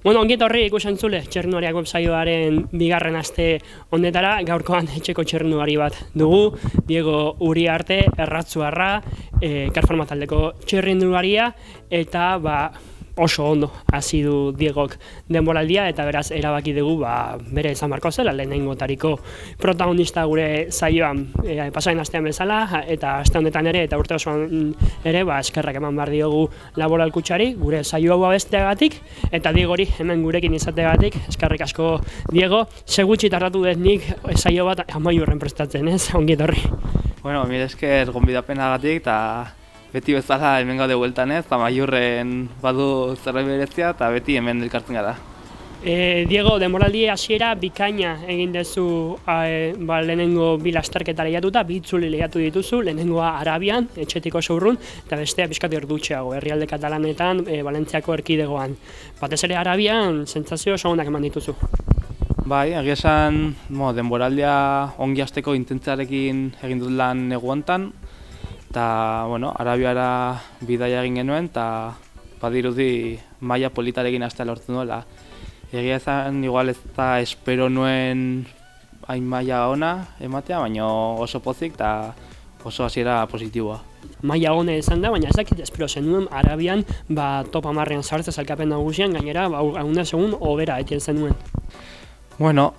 Bueno, ongi etorri ikusentzule Txirrindulariak websaioaren bigarren aste honetara, gaurkoan etxeko txirrindulari bat dugu, Diego Uriarte, erratzuarra, Karforma taldeko txirrindularia, eta oso ondo hasi du Diegok denboraldia, eta beraz erabaki dugu bere izan beharko zela lehenengotariko protagonista gure saioan, pasaren astean bezala, eta aste honetan ere, eta urte osoan ere, eskerrak eman behar diogu Laboral Kutxari, gure saio hau besteagatik, eta Diegori hemen gurekin izateagatik, eskerrik asko Diego, segutxi tardatu dut nik saio bat amaiurren prestatzen, ez? Ongi etorri. Bueno, mire esker gonbidapenagatik, eta beti bezala hemen gaude bueltan ez, eta amaiurren badu zerbait berezia, eta beti hemen elkartzen gara. Diego, denboraldi hasiera bikaina egin duzu lehenengo bi lasterketa lehiatuta, bi itzuli lehiatu dituzu, lehenengoa Arabian, etxetik oso urrun, eta bestea pixkat erdutxeago, herrialde katalanetan, Valentziako erkidegoan. Batez ere Arabian, sentsazio oso onak eman dituzu. Bai, egia esan, denboraldia ongi hasteko intentziarekin egin dut lan negu hontan, eta, Arabiara bidaia egin genuen, eta badirudi maila politarekin hastea lortzen duela. Egia esan, igual ez da espero nuen hain maila ona ematea, baina oso pozik eta oso hasiera positiboa. Maila ona izan da, baina ez dakit espero zenuen Arabian top 10ean sartzea sailkapen nagusian, gainera egunez egun hobera egiten zenuen. Bueno,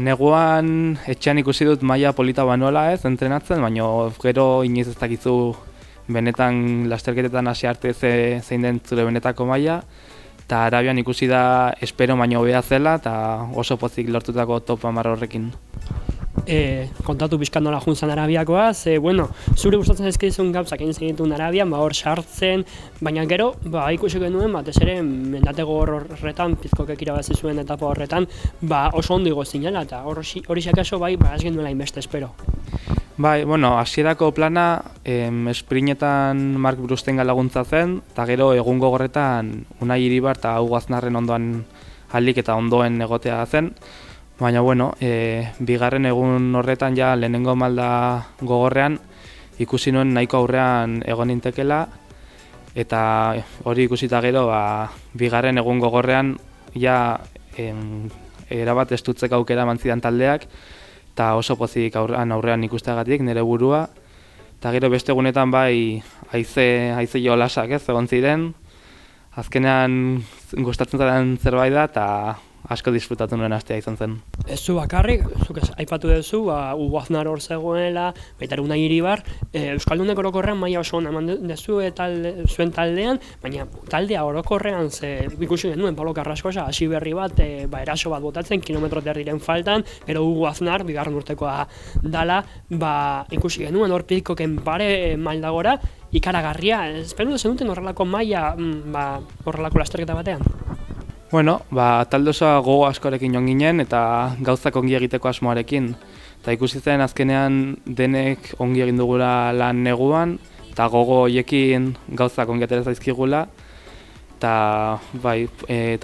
neguan etxean ikusi dut maila polita banola ez, entrenatzen, baina gero inoiz ez dakizu benetan lasterketetan hasi arte zein den zure benetako maila, eta Arabian ikusi da espero baino hobea zela, eta oso pozik lortutako top 10 horrekin. Kontatu pixkat nola juntzan Arabiakoa, zure gustatzen ezkizun gauzak egin zenituen Arabian, hor sartzen, baina gero, ikusi genuen, batez ere, mendatego horretan, Pizkokek irabazi zuen etapa horretan, oso ondo igo zinela, eta hori xakaso ez genuela inbeste espero. Bai, hasierako plana, esprinetan Mark Brustenga laguntza zen, eta gero egun gogorretan Unai Iribar eta Hugo Aznarren ondoan aldik eta ondoen egotea zen. Baina, bigarren egun horretan ja lehenengo malda gogorrean ikusi nuen nahiko aurrean egon nintekela, eta hori ikusita gero, bigarren egun gogorrean ja erabat estutzeko aukera eman zidan taldeak, eta oso pozik aurrean ikusteagatik nire burua, eta gero beste egunetan haize jolasak egon ziren, azkenean gustatzen zaren zerbait da, eta asko disfrutatu nuen astea izan zen. Ez zu bakarrik, zuk aipatu duzu, Hugo Aznar hor zegoela, baita Unai Iribar, Euskaldunek orokorrean maila oso ona eman duzu zuen taldean, baina taldea orokorrean ikusi genuen Pablo Carrascosa hasi berri bat, eraso bat botatzen, kilometro terdiren faltan, gero Hugo Aznar, bigarren urtekoa dala, ikusi genuen hor Pizkoken pare maila gora, ikaragarria, espero zenuten horrelako maila horrelako lasterketa batean? Talde osoa gogo askorekin joan ginen eta gauzak ongi egiteko asmoarekin. Eta ikusi zen azkenean denek ongi egin dugula lan neguan, eta gogo horiekin gauzak ongi atera zaizkigula. Eta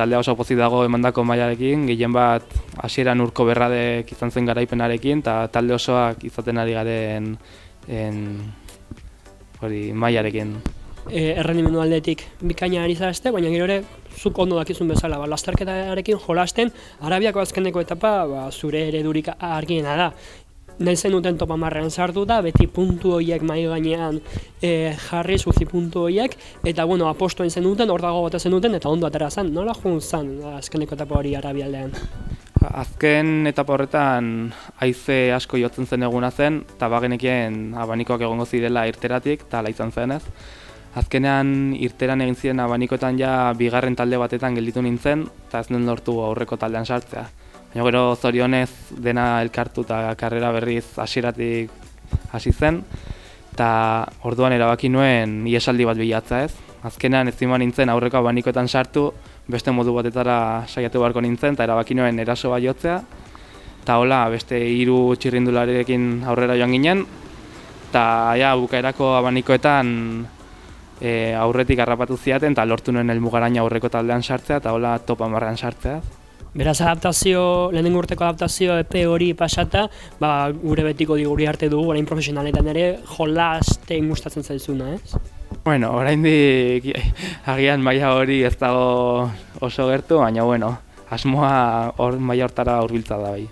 taldea oso pozik dago emandako mailarekin, gehien bat hasieran Urko Berradek izan zen garaipenarekin, eta talde osoak izaten ari garen mailarekin. Errendimendu aldetik bikaina ari zarazte, baina gero ere zuk ondo dakizun bezala, lasterketarekin jolasten, Arabiako azkeneko etapa zure eredurik argiena da. Nahi zenuten top 10ean sartu da, beti puntu horiek mahai gainean jarri, zuzi puntu horiek, eta apostoen zenuten, hor dago bota zenuten, eta ondo atera zen. Nola joan zen azkeneko etapa hori Arabialdean? Azken etapa horretan haize asko jotzen zen eguna zen, eta bagenekien abanikoak egongo zirela irteratik, eta ala izan zen ez. Azkenean irteran egin ziren abanikoetan ja bigarren talde batetan gelditu nintzen, eta ez nuen lortu aurreko taldean sartzea. Baina gero zorionez dena elkartu eta karrera berriz hasieratik hasi zen, eta orduan erabaki nuen iesaldi bat bilatzea ez. Azkenean ez zima nintzen aurreko abanikoetan sartu, beste modu batetara saiatu beharko nintzen, eta erabaki nuen eraso bat jotzea, eta hola beste 3 txirrindularekin aurrera joan ginen, eta bukaerako abanikoetan aurretik harrapatu ziaten, eta lortu nuen helmugaraino aurreko taldean sartzea, eta hola top 10ean sartzea. Beraz, lehenengo urteko adaptazio epe hori pasata, gure betiko Diego Uriarte dugu, orain profesionaletan ere, jolasten gustatzen zaizuna, ez? Bueno, oraindik agian maila hori ez dago oso gertu, baina bueno, asmoa hor maila hortara hurbiltza da bai.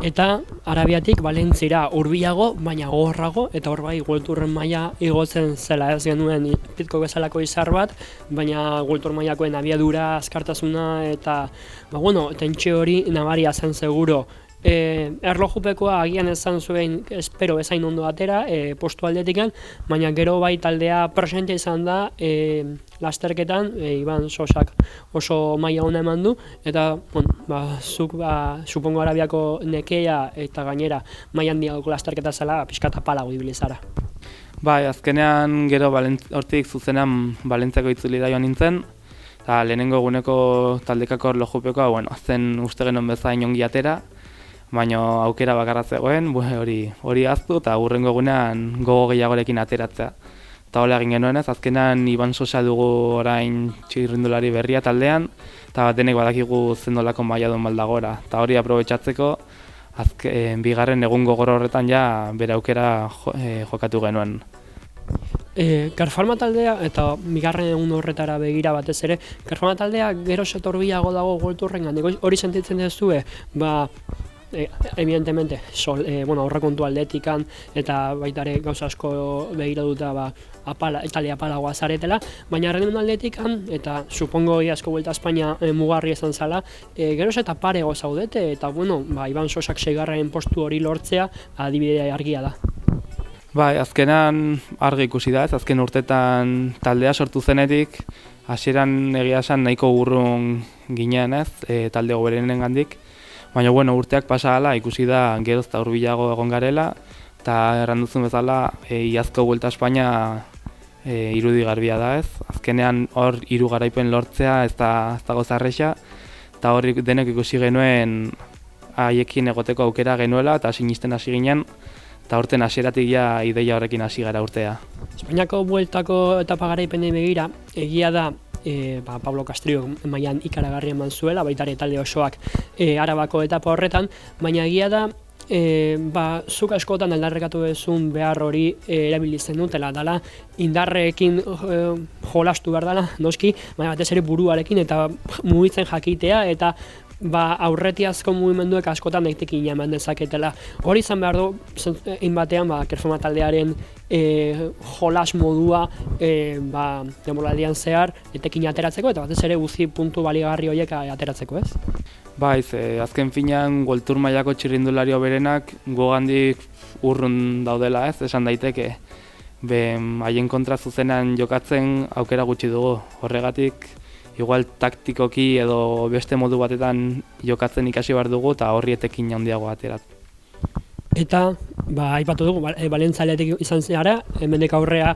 Eta Arabiatik Valentzira hurbilago, baina gogorrago, eta hor bai World Touren maila igotzen zela, ez genuen pitko bezalako izar bat, baina World Tour mailakoen abiadura, azkartasuna eta tentsio hori nabaria zen seguro. Erlojupekoa agian esan zuen espero bezain ondo atera postu aldetikan, baina gero bai taldea presente izan da lasterketan, Iban Sosak oso maila ona eman du, eta zuk supongo Arabiako nekea eta gainera maila handiagoko lasterketa zela pixka apalago ibili zara. Bai, azkenean gero hortik zuzenean Valentziako itzuli da joan nintzen, eta lehenengo eguneko taldekako erlojupekoa, zen uste genuen bezain ongi atera, baina aukera bakarra zegoen, hori ahaztu eta hurrengo egunean gogo gehiagorekin ateratzea. Eta hola egin genuen ez, azkenan Iban Sosa dugu orain txirrindulari berria taldean, eta denek badakigu zendolako maila duen baldagora. Eta hori aprobetxatzeko, bigarren egun gogor horretan ja bere aukera jokatu genuen. Karfarma taldea, eta bigarren egun horretara begira batez ere, Karfarma taldea gero setorbiago dago World Tourren gandik, hori sentitzen duzue, evidentemente, aurrekontu aldetikan eta baita ere gauza asko begiratuta talde apalagoa zaretela, baina errendun aldetikan, eta supongo iazko Vuelta a España mugarri izan zala, geroz eta parego zaudete, eta Iban Sosak 6. postu hori lortzea adibide argia da. Bai, azkenan argi ikusi da, azken urtetan taldea sortu zenetik, hasieran egia esan nahiko urrun ginean ez, talde goberenen gandik, baina urteak pasa hala ikusi da geroz eta hurbilago egon garela, eta erranduzun bezala iazko Vuelta a España irudi garbia da ez. Azkenean hor 3 garaipen lortzea ez dago zarresa, eta hor denek ikusi genuen haiekin egoteko aukera genuela eta sinisten hasi ginen, eta horten hasieratik ja ideia horrekin hasi gara urtea. Espainiako bueltako etapa garaipenei begira, egia da Pablo Castrillo mailan ikaragarri eman zuela, baita ere talde osoak Arabako etapa horretan, baina egia da zuk askotan aldarrekatu duzun behar hori erabili zenutela, dela indarrekin jolastu behar dela, noski, baina batez ere buruarekin eta mugitzen jakitea eta aurretiazko mugimenduek askotan daitekin eman dezaketela. Hori izan behar du, batean Karfarma taldearen jolas modua denboraldian zehar etekin ateratzeko eta batez ere uzi puntu baligarri horiek ateratzeko, ez? Baiz, azken finean World Tour mailako txirrindulario berenak gogandik urrun daudela, ez? Esan daiteke, haien kontra zuzenean jokatzen aukera gutxi dugu, horregatik igual taktikoki edo beste modu batetan jokatzen ikasi behar dugu eta horri etekin handiago aterat. Eta, aipatu dugu, Valentzaletik izan zara, hemendik aurrea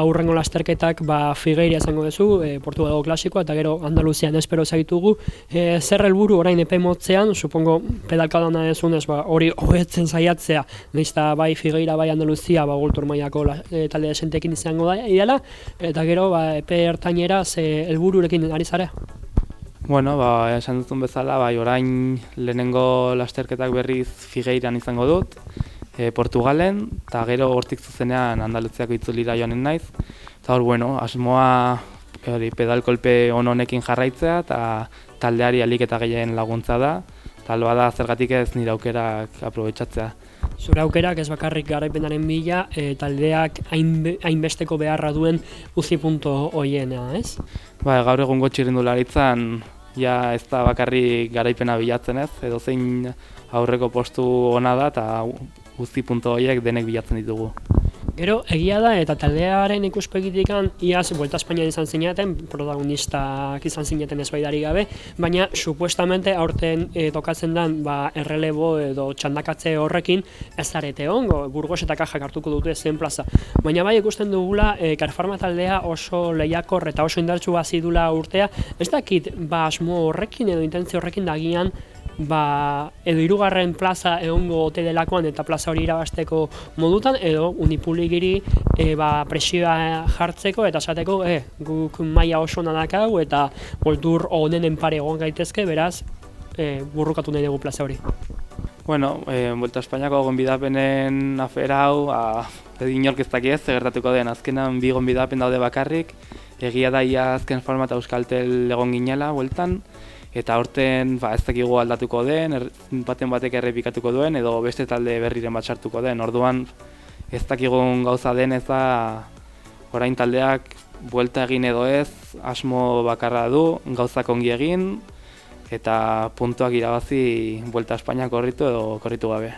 hurrengo lasterketak Figueira izango duzu, Portugalgo klasikoa, eta gero Andaluzian espero zaitugu. Zer helburu orain epe motzean, supongo pedalkadana dezunez hori hobetzen saiatzea, nahiz eta bai Figueira, bai Andaluzia, World Tour mailako talde desentekin izango da ideala, eta gero epe ertainera ze helbururekin ari zara? Esan duzun bezala, orain lehenengo lasterketak berriz Figueiran izango dut, Portugalen, eta gero hortik zuzenean Andaluziako itzulira joanen naiz. Eta hor, asmoa pedalkolpe honekin jarraitzea eta taldeari alik eta gehien laguntza da, eta bada zergatik ez nire aukerak aprobetxatzea. Zure aukerak ez bakarrik garaipenaren bila, taldeak hainbesteko beharra duen uzi punto hoiena, ez? Gaur egungo txirrindularitzan ez da bakarrik garaipena bilatzen ez, edo zein aurreko postu ona da eta uzi punto horiek denek bilatzen ditugu. Gero, egia da, eta taldearen ikuspegitikan iaz Vuelta a España izan zineten, protagonistak izan zineten ezbaidari gabe, baina supuestamente aurten tokatzen den errelebo edo txandakatze horrekin ez zarete ongo, Burgos eta Kajak hartuko dute zen plaza. Baina bai ikusten dugula, Karfarma taldea oso lehiakor eta oso indartsu hasi dula urtea, ez dakit asmo horrekin edo intentzio horrekin dagian edo 3. plaza egongo ote delakoan eta plaza hori irabazteko modutan, edo unipuligiri presioa jartzeko eta esateko guk maila oso nadakau eta World Tour honenen pare egon gaitezke, beraz burrukatu nahi dugu plaza hori. Vuelta a Espainiako gonbidapenen afera hau inork ez daki ez, gertatuko den, azkenan bi gonbidapen daude bakarrik, egia da ia azken formata Euskaltel egon ginela, bueltan, eta aurten ez dakigu aldatuko den, baten batek errepikatuko duen, edo beste talde berriren bat sartuko den. Orduan ez dakigun gauza den ez da, orain taldeak buelta egin edo ez, asmo bakarra du, gauzak ongi egin, eta puntuak irabazi buelta Espainiak korritu edo korritu gabe.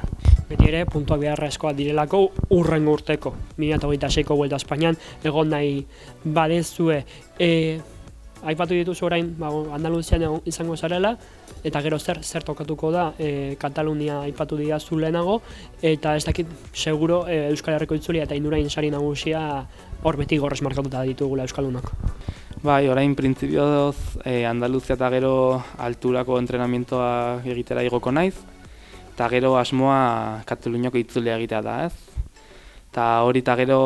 Beti ere, puntuak beharrezkoak direlako urrengo urteko, 2026ko buelta Espainian, egon nahi badezue. Aipatu dituzu orain, Andaluzian izango zarela, eta gero zer tokatuko da, Katalunia aipatu didazu lehenago, eta ez dakit, seguro Euskal Herriko itzulia eta Indurain sari nagusia hor beti gorrez markatuta ditugula Euskalunok. Bai, orain printzipioz Andaluzia eta gero alturako entrenamientoa egitera igoko naiz, eta gero asmoa Kataluniako itzulia egitea da, ez? Eta hori eta gero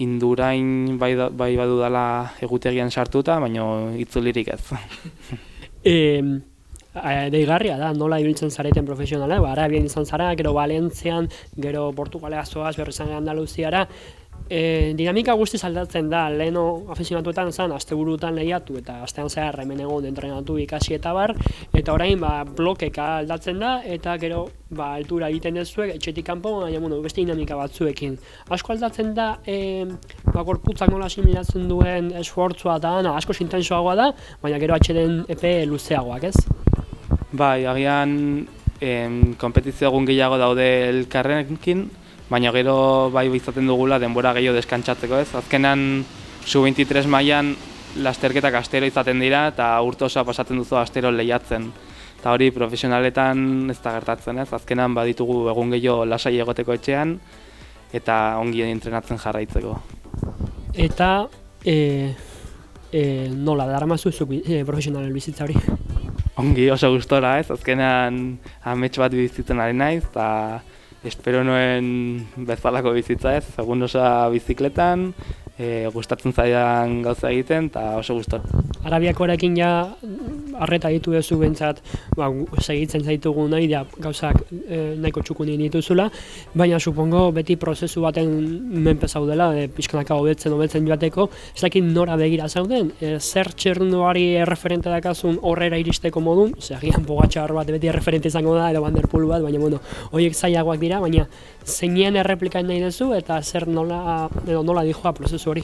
Indurain bai badudala egutegian sartuta, baina itzulirik ez. Deigarria da, nola ibiltzen zareten profesionala, Arabian izan zara, gero Valentzian, gero Portugalea zoaz, berrizan Andaluziara. Dinamika guztiz aldatzen da, leheno afizionatuetan zen, asteburutan lehiatu eta astean zehar hemen egon entrenatu ikasi eta bar, eta orain blokeka aldatzen da, eta gero altura egiten dezuek, etxetik kanpo, baina beste dinamika batzuekin. Asko aldatzen da, gorputzak nola asimilatzen duen esfortzua eta asko intensoagoa da, baina gero atxeden epe luzeagoak, ez? Bai, agian konpetizio egun gehiago daude elkarrekin, baina gero bai izaten dugula denbora gehiago deskantsatzeko, ez? Azkenan sub-23 mailan lasterketak astero izaten dira eta urte osoa pasatzen duzu astero lehiatzen. Eta hori profesionaletan ez da gertatzen, ez? Azkenan baditugu egun gehiago lasai egoteko etxean eta ongi entrenatzen jarraitzeko. Eta nola daramazu profesionalen bizitza hori? Ongi oso gustora, ez? Azkenan amets bat bizitzen ari naiz eta espero nuen bezalako bizitza, ez? Egun osoa bizikletan, gustatzen zaidan gauza egiten eta oso gustora. Arabiakoarekin ja arreta ditu duzu bentsat, segitzen zaitugu nahi da gauzak nahiko txukunin dituzula, baina supongo beti prozesu baten menpe zaudela, pixkanaka hobetzen joateko, ez dakit nora begira zauden, zer txerrunduari erreferente dakazun horrera iristeko modun, agian Pogačar bat beti erreferente izango da, edo Van der Poel bat, baina horiek zailagoak dira, baina zeinen erreplikain nahi duzu eta zer nola dijoa prozesu hori?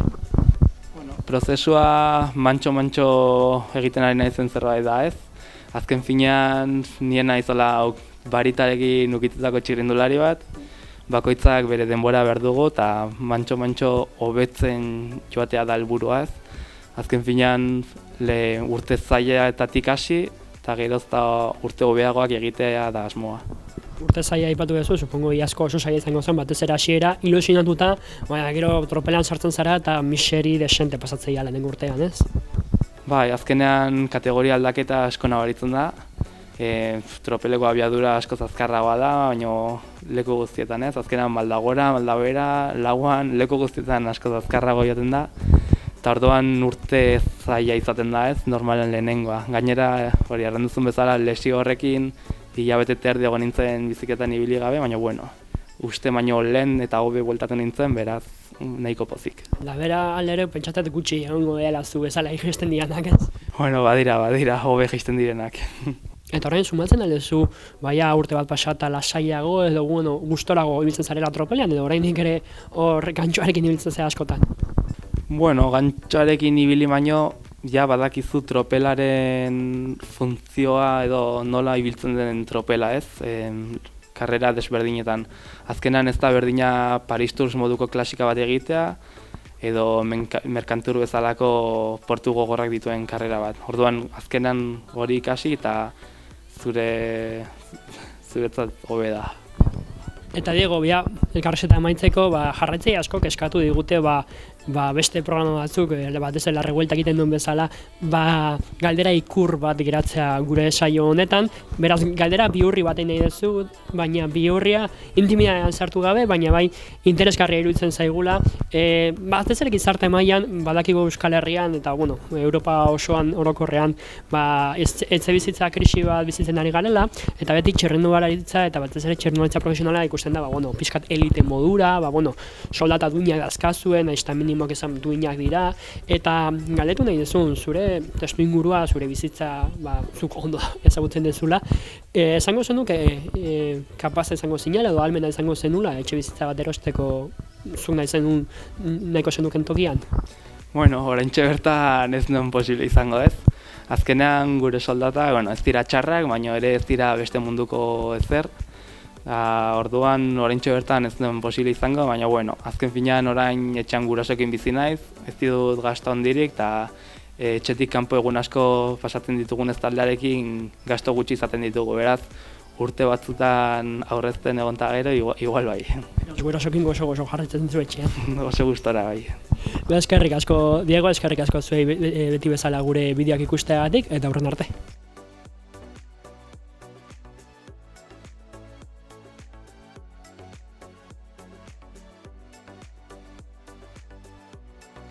Prozesua mantxo egiten ari naizen zerbait da, ez? Azken finean nien naizola baritarekin ukitutako txirrindulari bat, bakoitzak bere denbora behar dugu eta mantxo hobetzen joatea da helburua, ez? Azken finean urte zailaetatik hasi eta gerozta urte hobeagoak egitea da asmoa. Urte zaila aipatu duzu, supongo iazko oso zaila izango zen, batez ere hasiera ilusionatuta, baina gero tropelan sartzen zara eta miseri desente pasatzeia lehenengo urtean, ez? Bai, azkenean kategoria aldaketa asko nabaritzen da. Tropeleko abiadura asko azkarragoa da, baina leku guztietan, ez? Azkenean Maldagora, Maldabera, Lauan, leku guztietan asko azkarrago jaten da. Eta orduan urte zaila izaten da, ez? Normalen lehenengoa. Gainera, hori arrenduzun bezala lesio horrekin, hilabete terdi egon nintzen biziketan ibili gabe, baina uste baino lehen eta hobe bueltatu nintzen, beraz nahiko pozik. Da bera aldere pentsatet gutxi egongo dela zu bezala jaisten direnak, ez? Badira, hobe jaisten direnak. Eta horrein sumatzen aldezu, baina urte bat pasata lasaiago edo gustorago ibiltzen zarela tropelean, edo oraindik ere hor gantxoarekin ibiltzen zera askotan? Gantxoarekin ibili baino, ja badakizu tropelaren funtzioa edo nola ibiltzen den tropela, ez? Karrera desberdinetan. Azkenan ez da berdina Paris Tours moduko klasika bat egitea, edo Mercantour bezalako portu gogorrak dituen karrera bat. Orduan azkenan hori ikasi eta zuretzat hobe da. Eta Diego, elkarrezeta amaitzeko, jarraitzei asko eskatu digute beste programa batzuk, batez ere revuelta egiten duen bezala, galdera ikur bat geratzea gure saio honetan, beraz galdera bihurri batein nahi duzu, baina bihurria intimidadean sartu gabe, baina bai interesgarria iruditzen zaigula, batez ere gizarte mailan badakigu Euskal Herrian eta Europa osoan orokorrean etxebizitza krisi bat bizitzen ari garela, eta beti txirrindularitza eta batez ere txirrindularitza profesionala ikusten da, pixkat elite modura, soldata duinak dazkazuen, aizta minimoak esan duinak dira, eta galdetu nahi duzun, zure testu ingurua, zure bizitza, zuk ondo ezagutzen dezula, esango zenuke, kapaz esango zinela edo almena esango zenula, etxe bizitza bat erosteko zuk nahiko zenuken tokian? Bueno, oraintxe bertan ez nuen posible izango ez. Azkenean gure soldata, ez dira txarrak, baina ere ez dira beste munduko ezer. Orduan oraintxe bertan ez nuen posible izango, baina azken finean orain etxean gurasoekin bizi naiz, ez ditut gasto handirik, eta etxetik kanpo egun asko pasatzen ditugun ez taldearekin gasto gutxi izaten ditugu, beraz, urte batzutan aurrezten egon eta gero, igual bai. Gurasoekin gozo jarretzen zu etxean. Oso gustora bai. Eskerrik asko, Diego, eskerrik asko zuei beti bezala gure bideoak ikusteagatik, eta aurren arte.